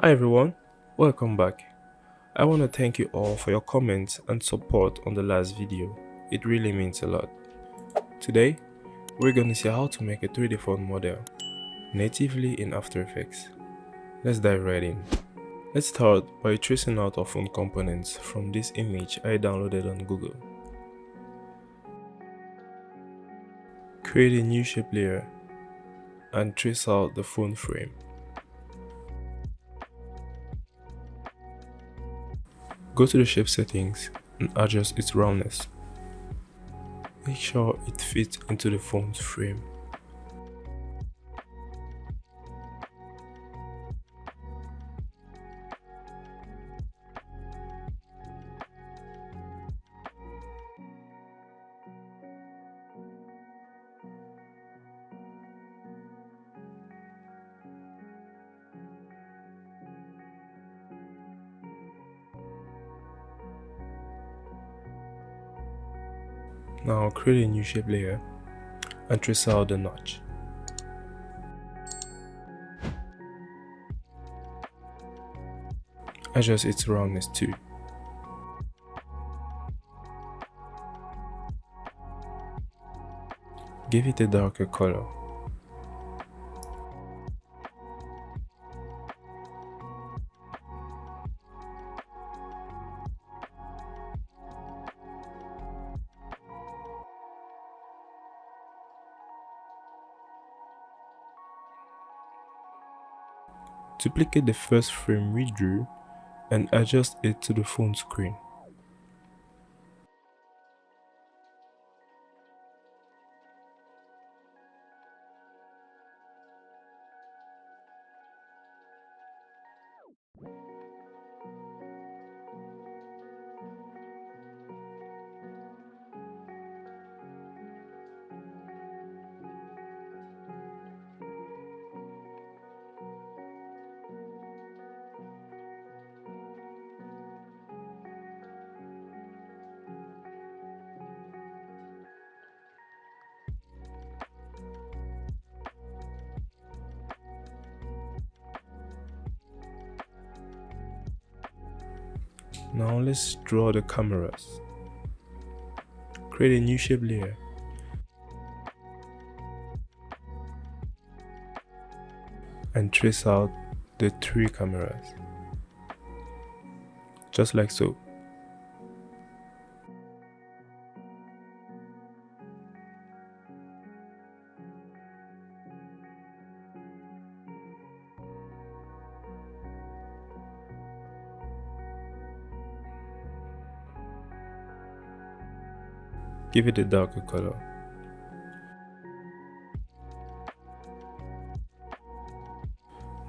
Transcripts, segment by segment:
Hi everyone, welcome back. I want to thank you all for your comments and support on the last video. It really means a lot. Today, we're going to see how to make a 3D phone model natively in After Effects. Let's dive right in. Let's start by tracing out our phone components from this image I downloaded on Google. Create a new shape layer and trace out the phone frame. Go to the shape settings and adjust its roundness. Make sure it fits into the phone's frame. Now create a new shape layer and trace out the notch. Adjust its roundness too. Give it a darker color. Duplicate the first frame we drew and adjust it to the phone screen. Now let's draw the cameras. Create a new shape layer and trace out the three cameras, just like so. Give it a darker color.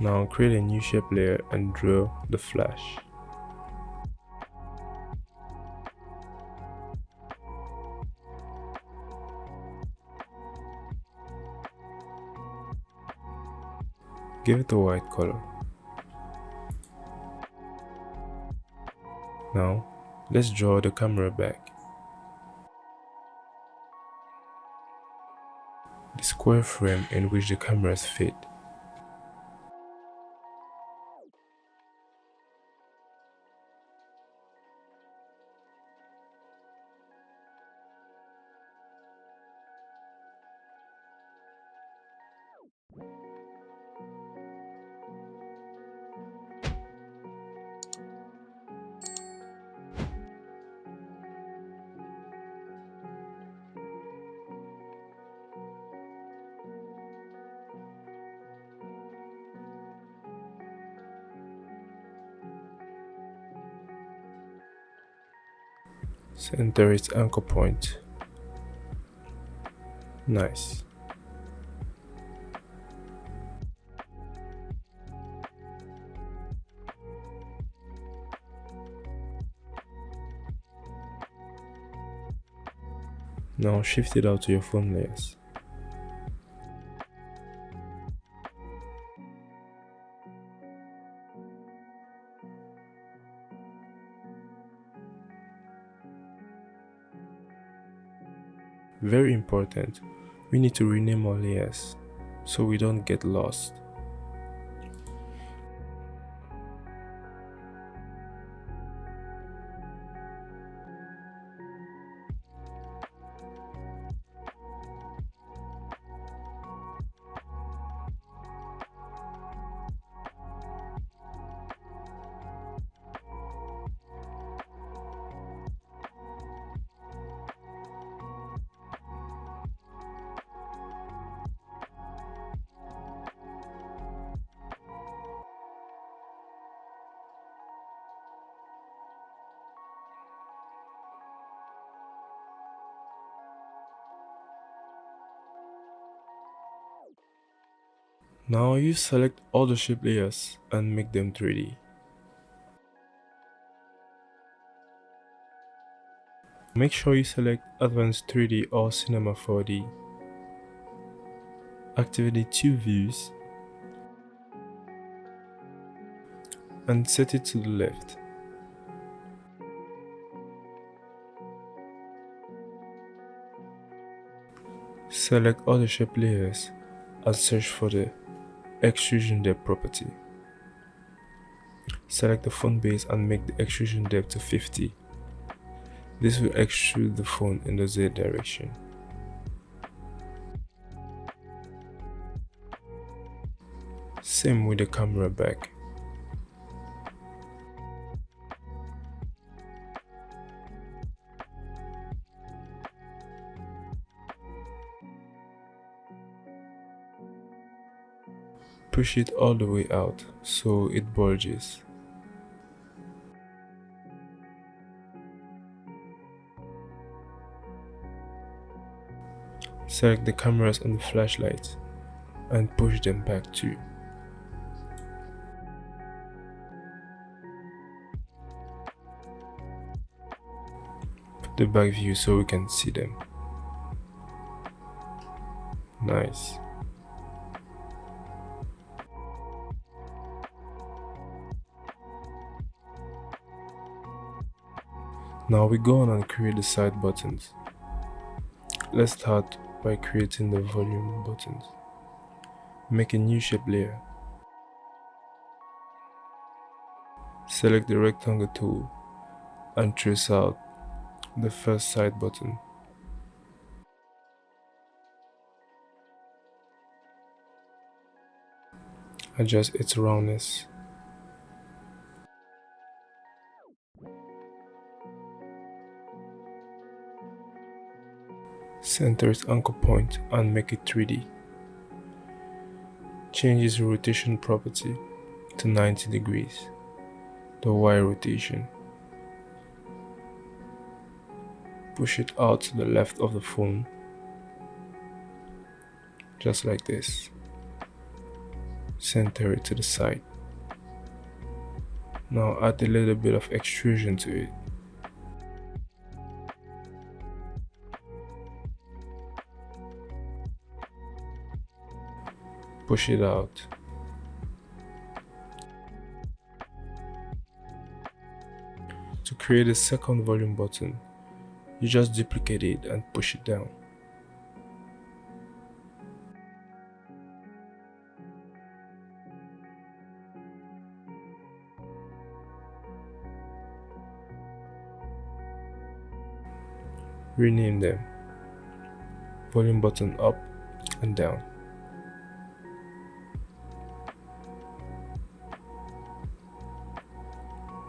Now create a new shape layer and draw the flash. Give it a white color. Now, let's draw the camera back. The square frame in which the cameras fit. Center its anchor point. Nice. Now shift it out to your phone layers. Very important, we need to rename our layers so we don't get lost. Now you select all the shape layers and make them 3D. Make sure you select Advanced 3D or Cinema 4D. Activate the two views and set it to the left. Select all the shape layers and search for the extrusion depth property. Select the phone base and make the extrusion depth to 50. This will extrude the phone in the Z direction. Same with the camera back. Push it all the way out so it bulges. Select the cameras and the flashlight and push them back too. Put the back view so we can see them. Nice. Now we go on and create the side buttons. Let's start by creating the volume buttons. Make a new shape layer. Select the rectangle tool and trace out the first side button. Adjust its roundness. Center its anchor point and make it 3D. Change its rotation property to 90 degrees, the Y rotation. Push it out to the left of the phone, just like this. Center it to the side. Now add a little bit of extrusion to it. Push it out. To create a second volume button, you just duplicate it and push it down. Rename them. Volume button up and down.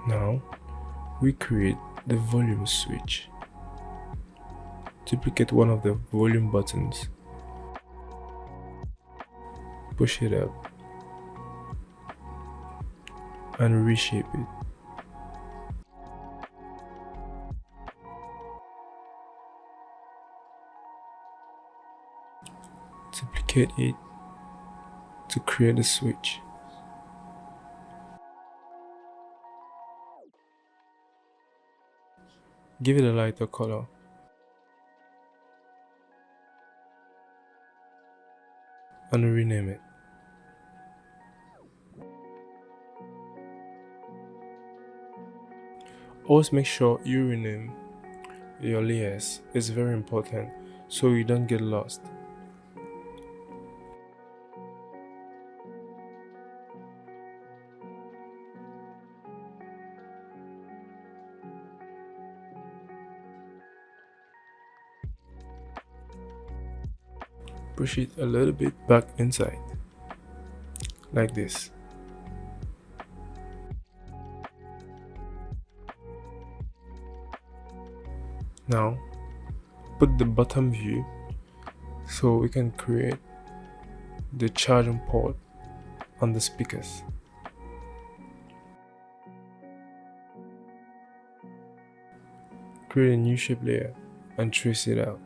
Now, we create the volume switch. Duplicate one of the volume buttons. Push it up and reshape it. Duplicate it to create a switch. Give it a lighter color. And rename it. Always make sure you rename your layers. It's very important so you don't get lost. Push it a little bit back inside, like this. Now, put the bottom view so we can create the charging port on the speakers. Create a new shape layer and trace it out.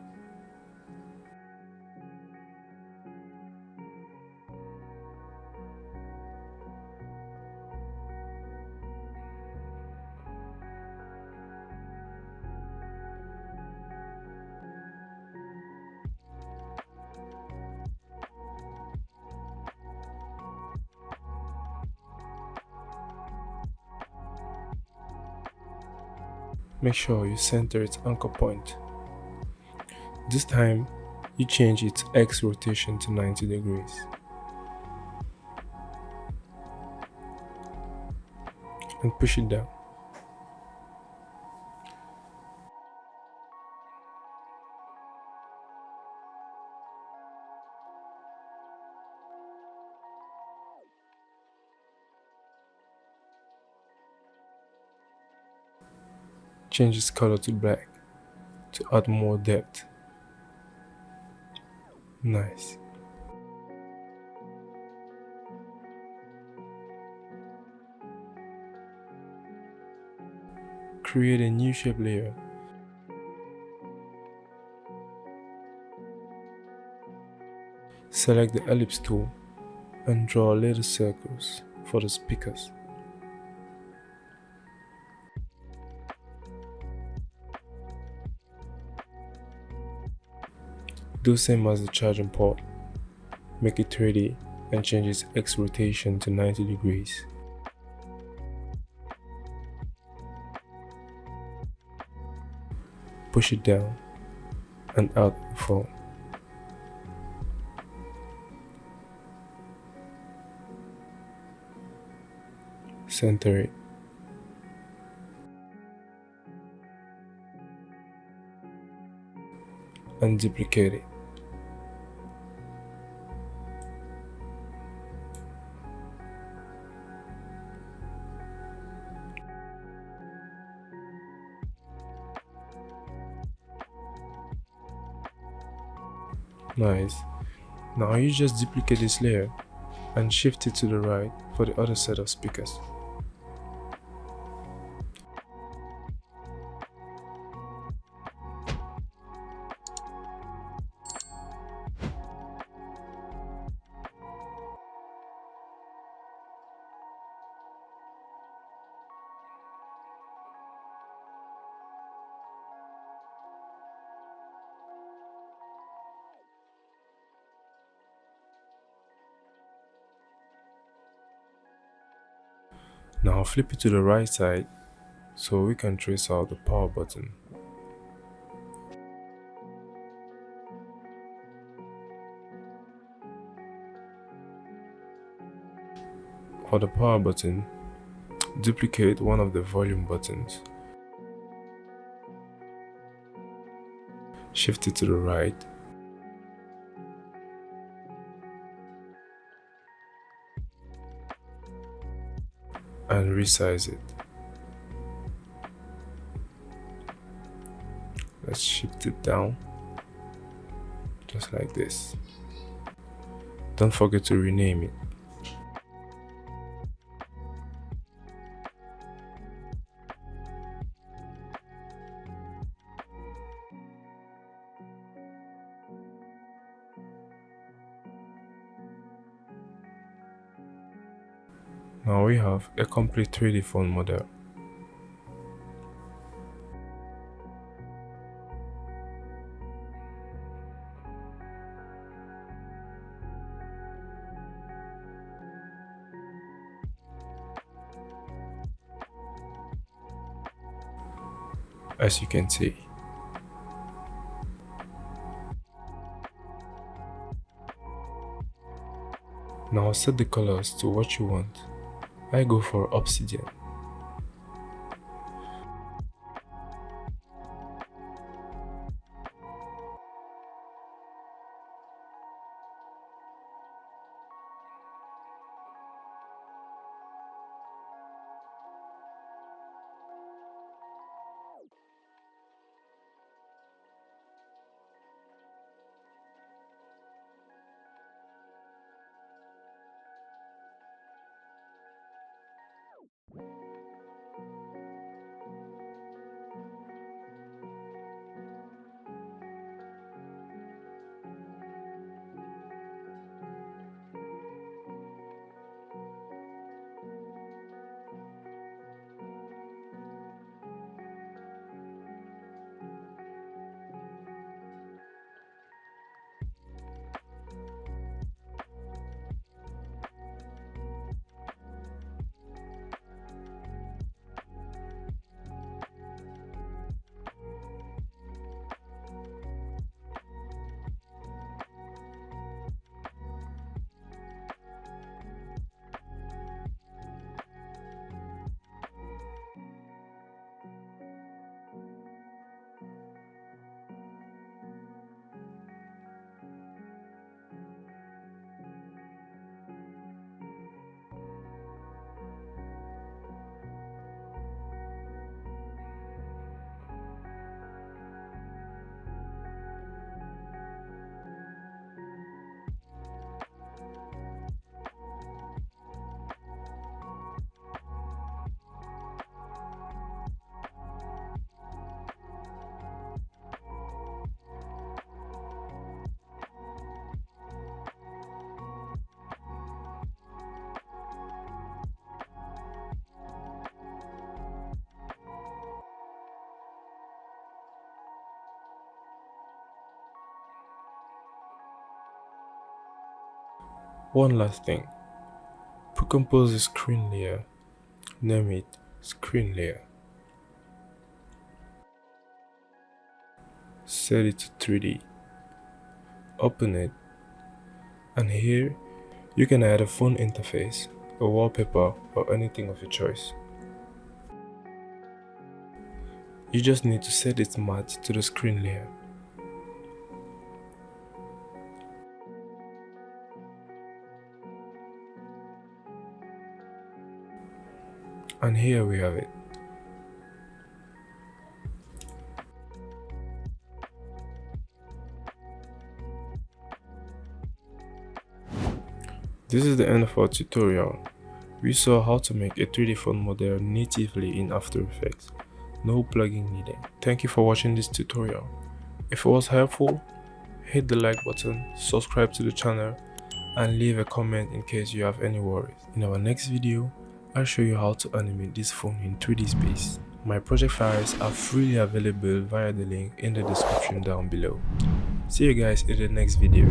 make sure you center its anchor point. This time, you change its X rotation to 90 degrees and push it down. Change its color to black to add more depth. Nice. Create a new shape layer. Select the ellipse tool and draw little circles for the speakers. Do same as the charging port. Make it 3D and change its X rotation to 90 degrees. Push it down and out the phone. Center it. And duplicate it. Nice. Now you just duplicate this layer and shift it to the right for the other set of speakers. Now flip it to the right side so we can trace out the power button. For the power button, duplicate one of the volume buttons. Shift it to the right. And resize it. Let's shift it down, just like this. Don't forget to rename it. Now we have a complete 3D phone model. As you can see. Now set the colors to what you want. I go for obsidian. One last thing, pre-compose the screen layer, name it screen layer, set it to 3D, open it, and here you can add a phone interface, a wallpaper, or anything of your choice. You just need to set its matte to the screen layer. And here we have it. This is the end of our tutorial. We saw how to make a 3D phone model natively in After Effects. No plugin needed. Thank you for watching this tutorial. If it was helpful, hit the like button, subscribe to the channel, and leave a comment in case you have any worries. In our next video, I'll show you how to animate this phone in 3D space. My project files are freely available via the link in the description down below. See you guys in the next video.